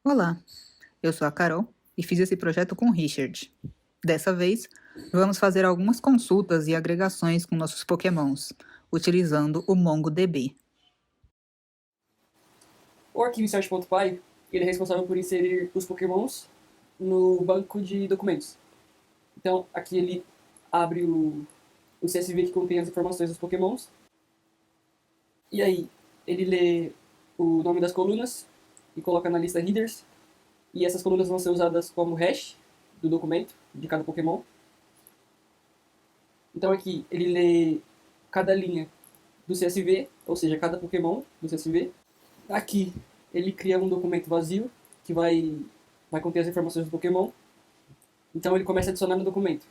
Olá, eu sou a Carol e fiz esse projeto com o Richard. Dessa vez, vamos fazer algumas consultas e agregações com nossos Pokémons, utilizando o MongoDB. O arquivo search.py ele é responsável por inserir os pokémons no banco de documentos. Então, aqui ele abre o CSV que contém as informações dos pokémons. E aí, ele lê o nome das colunas e coloca na lista headers. E essas colunas vão ser usadas como hash do documento de cada pokémon. Então aqui, ele lê cada linha do CSV, ou seja, cada pokémon do CSV. Aqui, ele cria um documento vazio que vai conter as informações do Pokémon. Então ele começa a adicionar no documento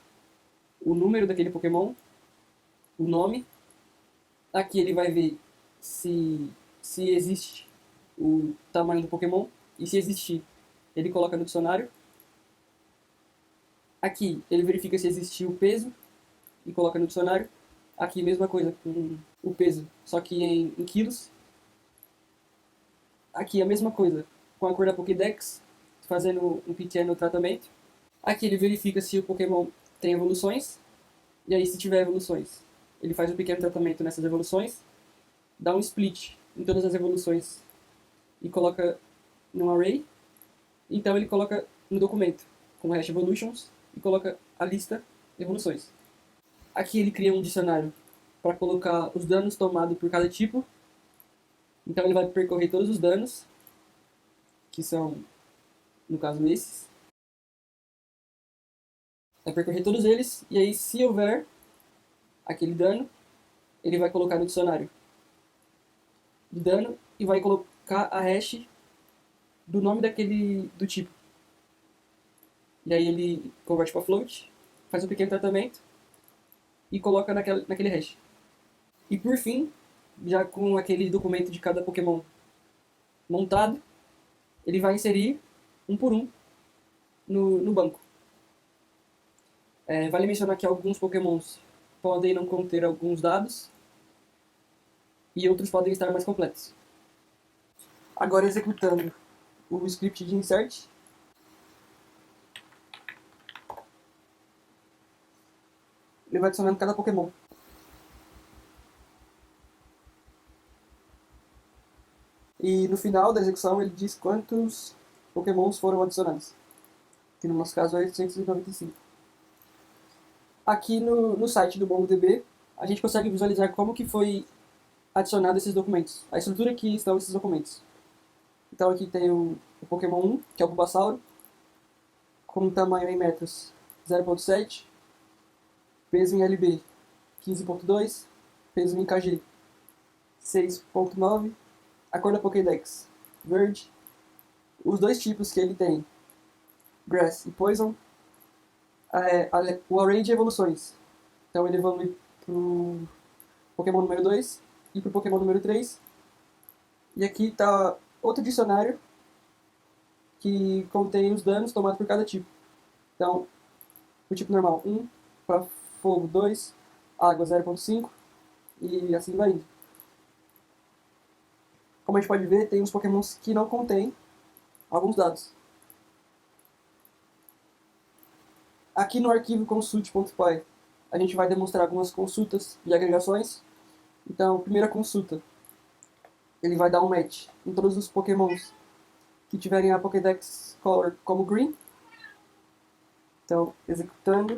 o número daquele Pokémon, o nome. Aqui ele vai ver se existe o tamanho do Pokémon. E se existir, ele coloca no dicionário. Aqui ele verifica se existe o peso e coloca no dicionário. Aqui mesma coisa com o peso, só que em quilos. Aqui a mesma coisa com a cor da Pokédex, fazendo um PTN no tratamento. Aqui ele verifica se o Pokémon tem evoluções, e aí se tiver evoluções, ele faz um pequeno tratamento nessas evoluções, dá um split em todas as evoluções e coloca num array. Então ele coloca no documento com hash evolutions e coloca a lista de evoluções. Aqui ele cria um dicionário para colocar os danos tomados por cada tipo. Então ele vai percorrer todos os danos, que são, no caso, esses. Vai percorrer todos eles, e aí se houver aquele dano, ele vai colocar no dicionário de dano e vai colocar a hash do nome do tipo. E aí ele converte para float, faz um pequeno tratamento e coloca naquele hash. E por fim, já com aquele documento de cada Pokémon montado, ele vai inserir um por um no banco. Vale mencionar que alguns Pokémons podem não conter alguns dados e outros podem estar mais completos. Agora executando o script de insert, ele vai adicionando cada Pokémon. E no final da execução ele diz quantos Pokémons foram adicionados. Que no nosso caso é 895. Aqui no site do MongoDB, a gente consegue visualizar como que foi adicionado esses documentos, a estrutura que estão esses documentos. Então aqui tem o Pokémon 1, que é o Bulbasauro, com tamanho em metros 0.7, peso em LB 15.2, peso em KG 6.9, a cor da Pokédex verde, os dois tipos que ele tem, Grass e Poison, o array de evoluções. Então ele evolui pro Pokémon número 2 e pro Pokémon número 3. E aqui está outro dicionário que contém os danos tomados por cada tipo. Então, o tipo normal 1, para fogo 2, água 0.5 e assim vai indo. Como a gente pode ver, tem uns Pokémons que não contêm alguns dados. Aqui no arquivo consult.py a gente vai demonstrar algumas consultas e agregações. Então, primeira consulta, ele vai dar um match em todos os Pokémons que tiverem a Pokédex Color como Green. Então, executando.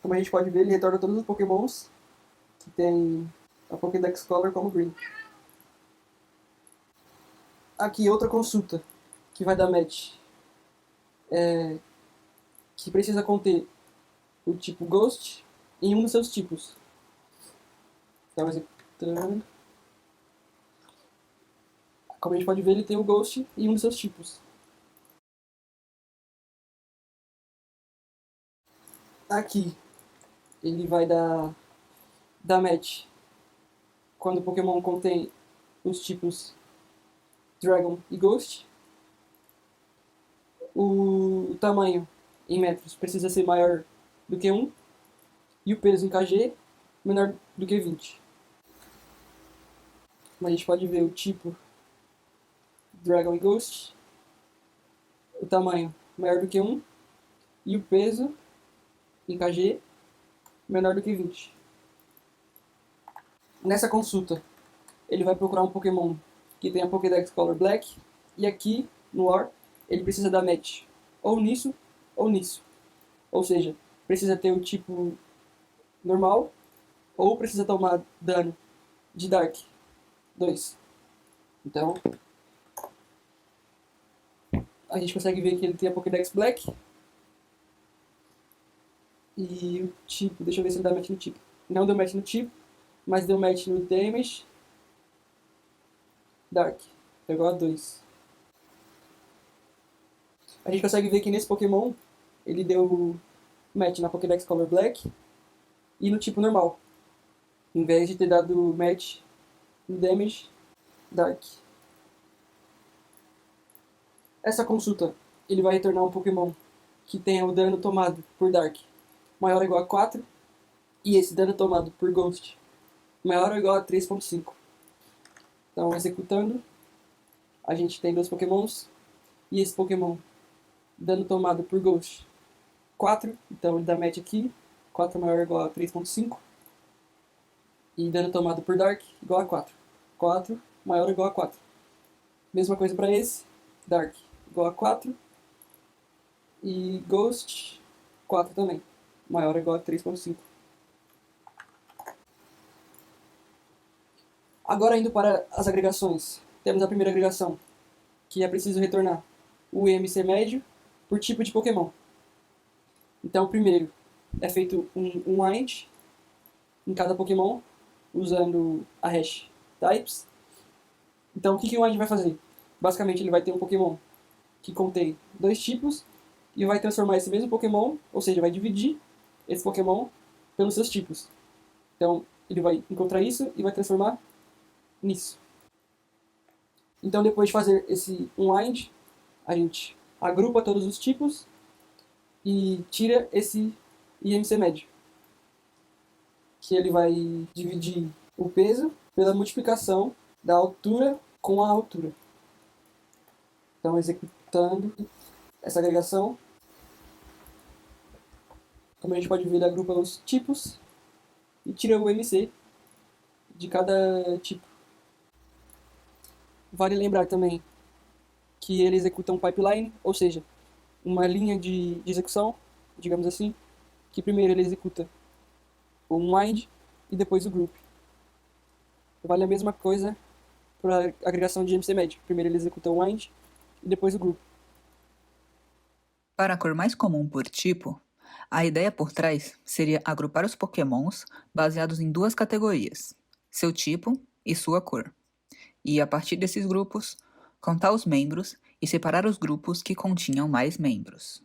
Como a gente pode ver, ele retorna todos os Pokémons que tem a Pokédex Color como Green. Aqui outra consulta que vai dar match, que precisa conter o tipo Ghost em um dos seus tipos. Então, executando. Como a gente pode ver, ele tem o Ghost em um dos seus tipos. Aqui ele vai dar match quando o Pokémon contém os tipos Dragon e Ghost. O tamanho em metros precisa ser maior do que 1 e o peso em kg menor do que 20. Como a gente pode ver, o tipo Dragon e Ghost, o tamanho maior do que 1 e o peso em kg menor do que 20. Nessa consulta, ele vai procurar um Pokémon que tenha Pokédex Color Black, e aqui no OR ele precisa dar match ou nisso ou nisso. Ou seja, precisa ter o tipo normal ou precisa tomar dano de Dark 2. Então, a gente consegue ver que ele tem a Pokédex Black. E o tipo, deixa eu ver se ele dá match no tipo. Não deu match no tipo, mas deu match no Damage Dark. Pegou a 2. A gente consegue ver que nesse Pokémon ele deu match na Pokédex Color Black e no tipo normal, em vez de ter dado match no Damage Dark. Essa consulta, ele vai retornar um Pokémon que tenha o dano tomado por Dark maior ou igual a 4 e esse dano tomado por Ghost maior ou igual a 3.5. Então, executando, a gente tem dois Pokémons e esse Pokémon dano tomado por Ghost 4, então ele dá match aqui, 4 maior ou igual a 3.5 e dano tomado por Dark igual a 4. 4 maior ou igual a 4. Mesma coisa para esse, Dark igual a 4 e Ghost 4 também, maior ou igual a 3.5. Agora indo para as agregações, temos a primeira agregação, que é preciso retornar o IMC médio por tipo de Pokémon. Então primeiro é feito um wind em cada Pokémon, usando a hash types. Então o que o wind vai fazer? Basicamente ele vai ter um Pokémon que contém dois tipos e vai transformar esse mesmo Pokémon, ou seja, vai dividir esse Pokémon pelos seus tipos. Então ele vai encontrar isso e vai transformar nisso. Então depois de fazer esse unwind, a gente agrupa todos os tipos e tira esse IMC médio, que ele vai dividir o peso pela multiplicação da altura com a altura. Então, executando essa agregação, como a gente pode ver, ele agrupa os tipos e tira o IMC de cada tipo. Vale lembrar também que ele executa um pipeline, ou seja, uma linha de execução, digamos assim, que primeiro ele executa o unwind e depois o group. Vale a mesma coisa para a agregação de IMC médio. Primeiro ele executa o unwind e depois o group. Para a cor mais comum por tipo, a ideia por trás seria agrupar os Pokémons baseados em duas categorias, seu tipo e sua cor. E, a partir desses grupos, contar os membros e separar os grupos que continham mais membros.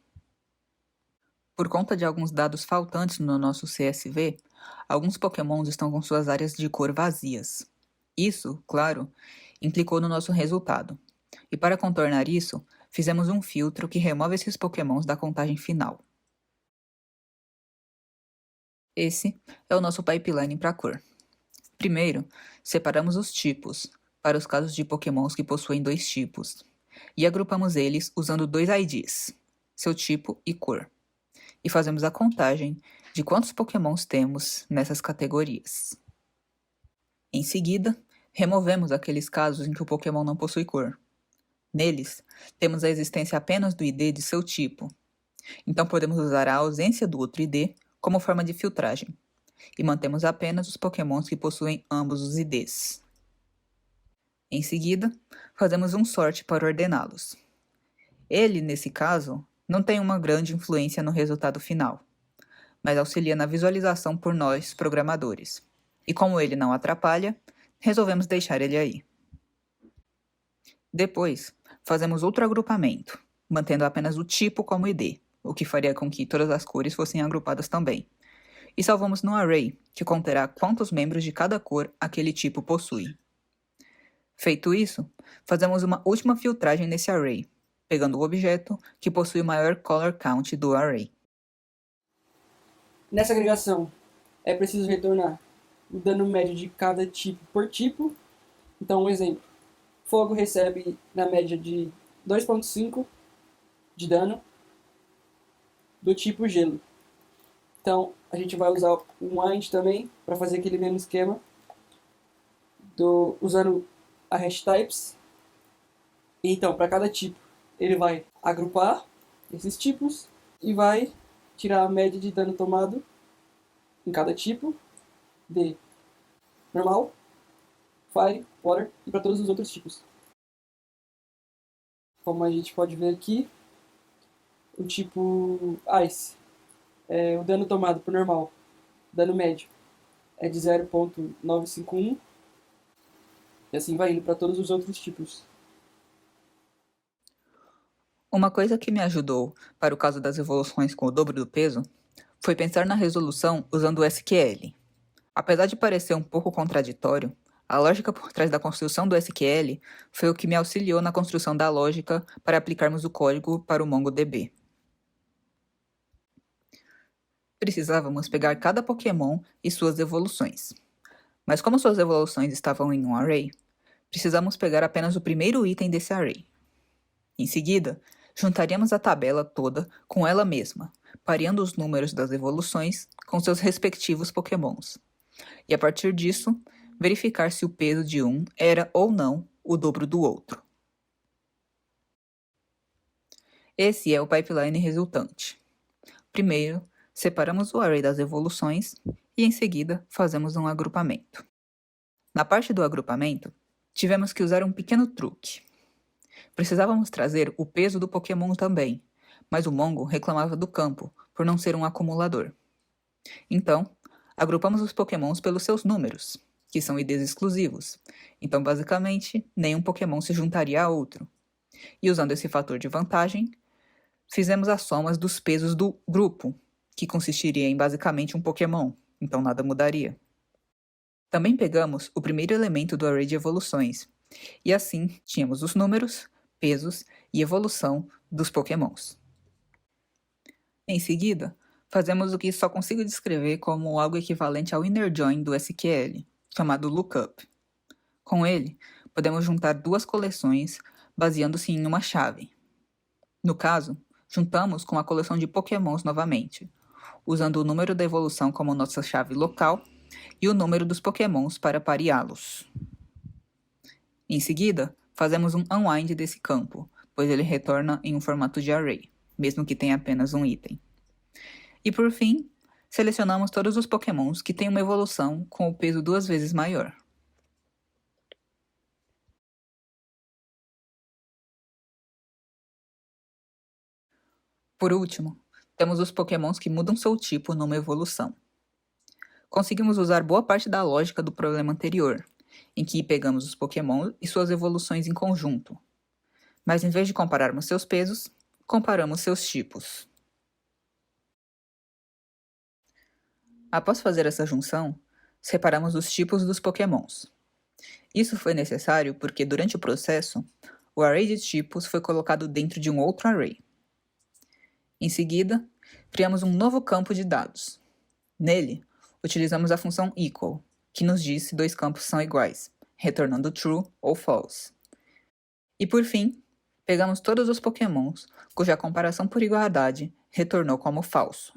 Por conta de alguns dados faltantes no nosso CSV, alguns Pokémons estão com suas áreas de cor vazias. Isso, claro, implicou no nosso resultado. E para contornar isso, fizemos um filtro que remove esses Pokémons da contagem final. Esse é o nosso pipeline para cor. Primeiro, separamos os tipos, para os casos de Pokémons que possuem dois tipos, e agrupamos eles usando dois IDs, seu tipo e cor. E fazemos a contagem de quantos Pokémons temos nessas categorias. Em seguida, removemos aqueles casos em que o Pokémon não possui cor. Neles, temos a existência apenas do ID de seu tipo. Então podemos usar a ausência do outro ID como forma de filtragem, e mantemos apenas os Pokémons que possuem ambos os IDs. Em seguida, fazemos um sort para ordená-los. Ele, nesse caso, não tem uma grande influência no resultado final, mas auxilia na visualização por nós, programadores. E como ele não atrapalha, resolvemos deixar ele aí. Depois, fazemos outro agrupamento, mantendo apenas o tipo como ID, o que faria com que todas as cores fossem agrupadas também. E salvamos no array, que conterá quantos membros de cada cor aquele tipo possui. Feito isso, fazemos uma última filtragem nesse array, pegando o objeto que possui o maior color count do array. Nessa agregação, é preciso retornar o dano médio de cada tipo por tipo. Então, um exemplo. Fogo recebe na média de 2,5 de dano do tipo gelo. Então a gente vai usar o Wind também para fazer aquele mesmo esquema, usando a hash types. Então, para cada tipo, ele vai agrupar esses tipos e vai tirar a média de dano tomado em cada tipo de normal, fire, water e para todos os outros tipos. Como a gente pode ver aqui, o tipo Ice, o dano tomado por normal, dano médio, é de 0,951 e assim vai indo para todos os outros tipos. Uma coisa que me ajudou para o caso das evoluções com o dobro do peso foi pensar na resolução usando o SQL. Apesar de parecer um pouco contraditório, a lógica por trás da construção do SQL foi o que me auxiliou na construção da lógica para aplicarmos o código para o MongoDB. Precisávamos pegar cada Pokémon e suas evoluções. Mas como suas evoluções estavam em um array, precisamos pegar apenas o primeiro item desse array. Em seguida, juntaríamos a tabela toda com ela mesma, pareando os números das evoluções com seus respectivos Pokémons. E a partir disso, verificar se o peso de um era ou não o dobro do outro. Esse é o pipeline resultante. Primeiro, separamos o array das evoluções e, em seguida, fazemos um agrupamento. Na parte do agrupamento, tivemos que usar um pequeno truque. Precisávamos trazer o peso do Pokémon também, mas o Mongo reclamava do campo, por não ser um acumulador. Então, agrupamos os Pokémons pelos seus números, que são IDs exclusivos. Então, basicamente, nenhum Pokémon se juntaria a outro. E usando esse fator de vantagem, fizemos as somas dos pesos do grupo, que consistiria em basicamente um Pokémon, então nada mudaria. Também pegamos o primeiro elemento do array de evoluções, e assim tínhamos os números, pesos e evolução dos Pokémons. Em seguida, fazemos o que só consigo descrever como algo equivalente ao inner join do SQL, chamado lookup. Com ele, podemos juntar duas coleções baseando-se em uma chave. No caso, juntamos com a coleção de Pokémons novamente, usando o número da evolução como nossa chave local e o número dos Pokémons para pareá-los. Em seguida, fazemos um unwind desse campo, pois ele retorna em um formato de array, mesmo que tenha apenas um item. E por fim, selecionamos todos os Pokémons que têm uma evolução com o peso 2 vezes maior. Por último, temos os Pokémons que mudam seu tipo numa evolução. Conseguimos usar boa parte da lógica do problema anterior, em que pegamos os Pokémon e suas evoluções em conjunto. Mas em vez de compararmos seus pesos, comparamos seus tipos. Após fazer essa junção, separamos os tipos dos Pokémons. Isso foi necessário porque durante o processo, o array de tipos foi colocado dentro de um outro array. Em seguida, criamos um novo campo de dados. Nele, utilizamos a função equal, que nos diz se dois campos são iguais, retornando true ou false. E por fim, pegamos todos os Pokémons cuja comparação por igualdade retornou como falso.